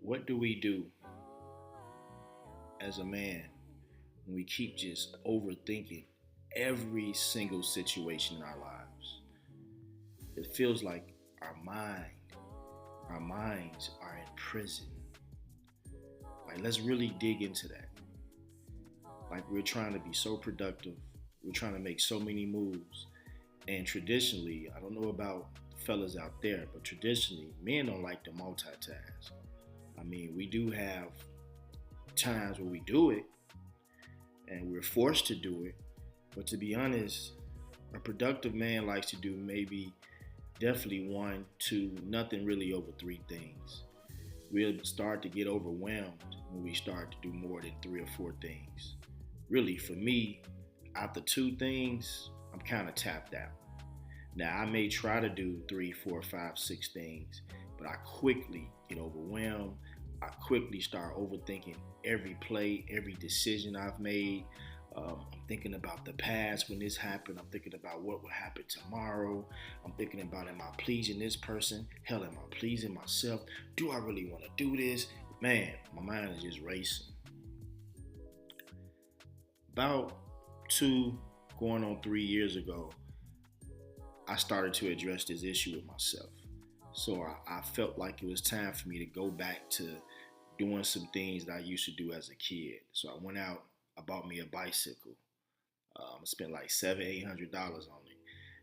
What do we do as a man when we keep just overthinking every single situation in our lives? It feels like our minds are in prison. Like, let's really dig into that. Like, we're trying to be so productive, we're trying to make so many moves. And traditionally, I don't know about fellas out there, but traditionally, men don't like to multitask. I mean, we do have times where we do it and we're forced to do it. But to be honest, a productive man likes to do maybe definitely one, two, nothing really over three things. We'll start to get overwhelmed when we start to do more than three or four things. Really, for me, after two things, I'm kind of tapped out. Now, I may try to do three, four, five, six things, but I quickly get overwhelmed. I quickly start overthinking every play, every decision I've made. I'm thinking about the past when this happened. I'm thinking about what will happen tomorrow. I'm thinking about, am I pleasing this person? Hell, am I pleasing myself? Do I really want to do this? Man, my mind is just racing. About 2 going on 3 years ago, I started to address this issue with myself. So I felt like it was time for me to go back to doing some things that I used to do as a kid. So I went out, I bought me a bicycle. I spent like $700-800 on it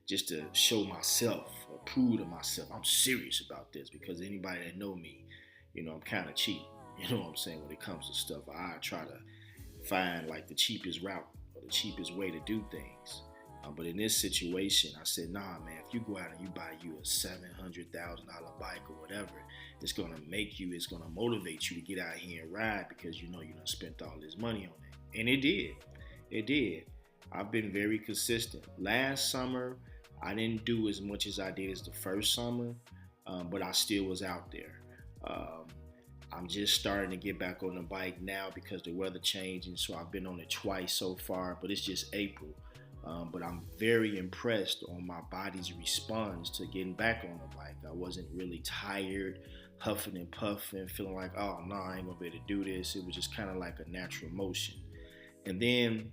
just to show myself or prove to myself I'm serious about this, because anybody that know me, I'm kind of cheap. You know what I'm saying? When it comes to stuff, I try to find like the cheapest route or the cheapest way to do things. But in this situation, I said, nah, man, if you go out and you buy you a $700,000 bike or whatever, it's going to motivate you to get out here and ride, because you done spent all this money on it. And it did. It did. I've been very consistent. Last summer, I didn't do as much as I did as the first summer, but I still was out there. I'm just starting to get back on the bike now because the weather changing, so I've been on it twice so far, but it's just April. But I'm very impressed on my body's response to getting back on the bike. I wasn't really tired, huffing and puffing, feeling like, oh no, I ain't gonna be able to do this. It was just kind of like a natural motion. And then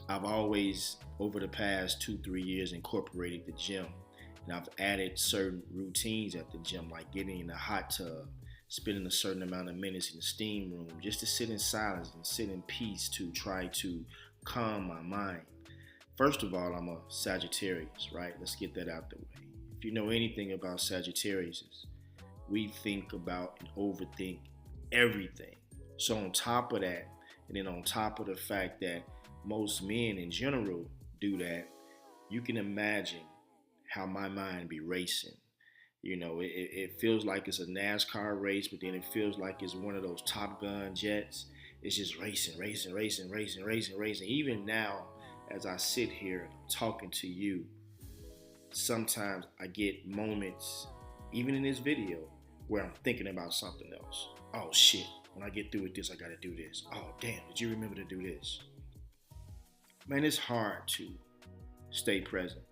I've always, over the past 2-3 years, incorporated the gym. And I've added certain routines at the gym, like getting in the hot tub, spending a certain amount of minutes in the steam room, just to sit in silence and sit in peace to try to calm my mind. First of all, I'm a Sagittarius, right? Let's get that out the way. If you know anything about Sagittarius, we think about and overthink everything. So on top of that, and then on top of the fact that most men in general do that, you can imagine how my mind be racing. It feels like it's a NASCAR race, but then it feels like it's one of those Top Gun jets. It's just racing. Even now, as I sit here talking to you, sometimes I get moments, even in this video, where I'm thinking about something else. Oh shit, when I get through with this, I gotta do this. Oh damn, did you remember to do this? Man, it's hard to stay present.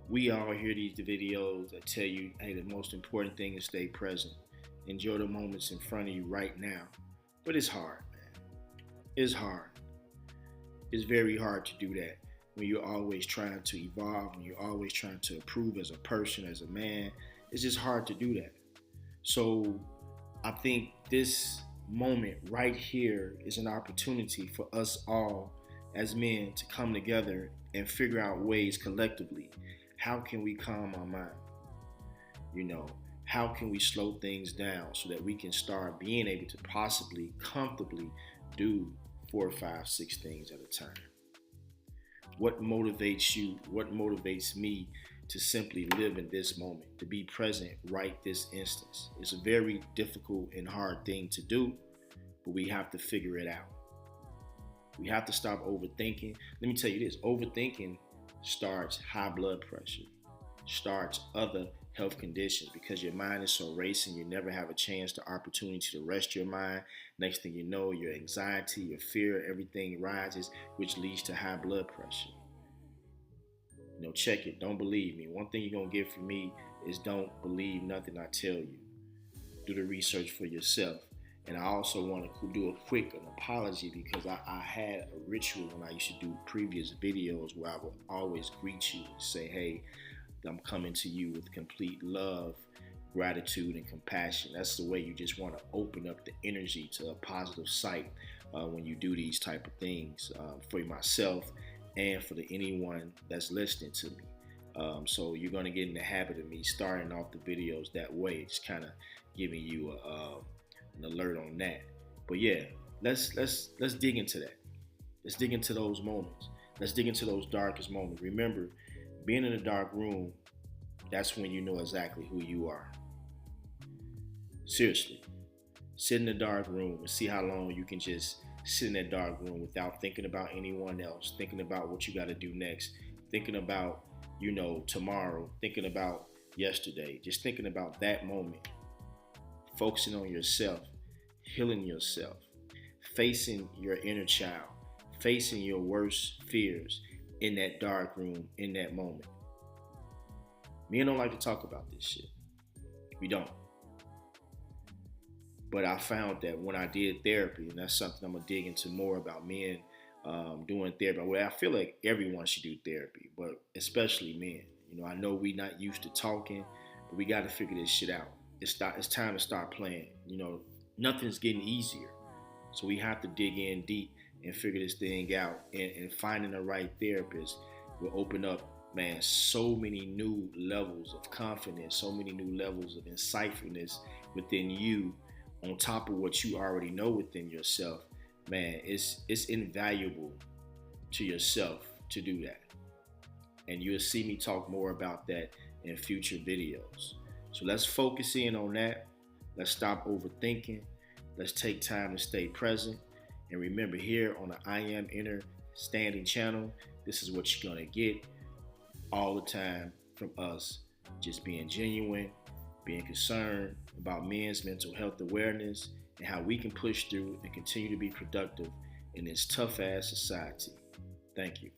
We all hear these videos that tell you, hey, the most important thing is stay present. Enjoy the moments in front of you right now. But it's hard, man. It's hard. It's very hard to do that when you're always trying to evolve, when you're always trying to improve as a person, as a man. It's just hard to do that. So I think this moment right here is an opportunity for us all as men to come together and figure out ways collectively. How can we calm our mind? How can we slow things down so that we can start being able to possibly comfortably do 4, 5, 6 things at a time? What motivates you? What motivates me to simply live in this moment, to be present right this instance? It's a very difficult and hard thing to do, but we have to figure it out. We have to stop overthinking. Let me tell you this, overthinking starts high blood pressure, starts other health conditions, because your mind is so racing, you never have a chance, the opportunity to rest your mind. Next thing you know, your anxiety, your fear, everything rises, which leads to high blood pressure. Check it. Don't believe me. One thing you're going to get from me is don't believe nothing I tell you. do the research for yourself. And I also want to do an apology because I had a ritual when I used to do previous videos where I would always greet you and say, hey, I'm coming to you with complete love, gratitude, and compassion. That's the way you just want to open up the energy to a positive sight when you do these type of things for myself and for anyone that's listening to me. So you're going to get in the habit of me starting off the videos that way, just kind of giving you an alert on that. But yeah, let's dig into that. Let's dig into those moments. Let's dig into those darkest moments. Remember, being in a dark room, that's when you know exactly who you are. Seriously, sit in a dark room and see how long you can just sit in that dark room without thinking about anyone else, thinking about what you got to do next, thinking about, tomorrow, thinking about yesterday, just thinking about that moment, focusing on yourself, healing yourself, facing your inner child, facing your worst fears in that dark room, in that moment. Men don't like to talk about this shit. We don't. But I found that when I did therapy, and that's something I'm going to dig into more about men doing therapy. Well, I feel like everyone should do therapy, but especially men. I know we're not used to talking, but we got to figure this shit out. It's time to start playing. Nothing's getting easier. So we have to dig in deep and figure this thing out. And finding the right therapist will open up, man, so many new levels of confidence, so many new levels of insightfulness within you, on top of what you already know within yourself. Man, it's invaluable to yourself to do that. And you'll see me talk more about that in future videos. So let's focus in on that. Let's stop overthinking. Let's take time to stay present. And remember, here on the I Am Understanding channel, this is what you're going to get all the time from us. Just being genuine, being concerned about men's mental health awareness and how we can push through and continue to be productive in this tough-ass society. Thank you.